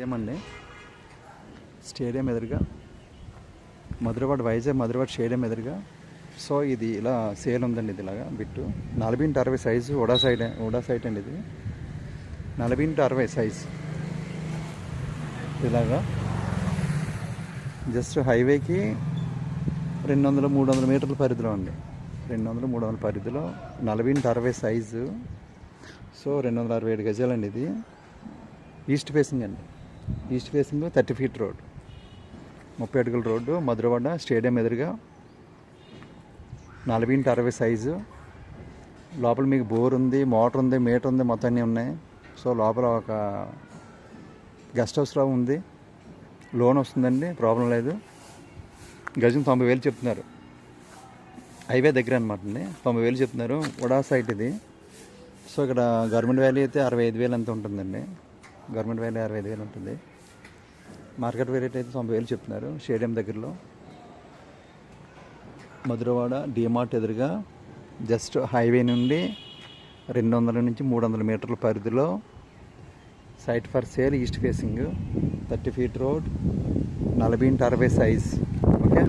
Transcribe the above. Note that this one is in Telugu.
ఏమండి స్టేడియం ఎదురుగా మధురవాడ వైజాగ్ మధురవాడ స్టేడియం ఎదురుగా. సో ఇది ఇలా సేల్ ఉందండి. ఇది ఇలాగా బిట్టు 40x60 సైజు ఉడా సైట్ అండి. ఇది 40x60 సైజు ఇలాగా జస్ట్ హైవేకి 200-300 మీటర్ల పరిధిలో అండి. 200-300 పరిధిలో 40x60 సైజు. సో 267 గజాలండి. ఇది ఈస్ట్ ఫేసింగ్ అండి. ఈస్ట్ ఫేసింగ్ 30 ఫీట్ రోడ్, 30 అడుగుల రోడ్డు, మధురవాడ స్టేడియం ఎదురుగా 40x60 సైజు. లోపల మీకు బోర్ ఉంది, మోటార్ ఉంది, మీటర్ ఉంది, మొత్తం అన్నీ ఉన్నాయి. సో లోపల ఒక గెస్ట్ హౌస్ లా ఉంది. లోన్ వస్తుందండి, ప్రాబ్లం లేదు. గజం 90,000 చెప్తున్నారు. హైవే దగ్గర అనమాట అండి. 90,000 చెప్తున్నారు. ఉడా సైట్ ఇది. సో ఇక్కడ గవర్నమెంట్ వాల్యూ అయితే 65,000 అంత ఉంటుందండి. గవర్నమెంట్ వాల్యూ 65,000 ఉంటుంది. మార్కెట్ రేట్ అయితే 90,000 చెప్తున్నారు. స్టేడియం దగ్గరలో మధురవాడ డిమార్ట్ ఎదురుగా జస్ట్ హైవే నుండి 200-300 మీటర్ల పరిధిలో site for sale. East facing 30 feet road, 40x60 size. Okay.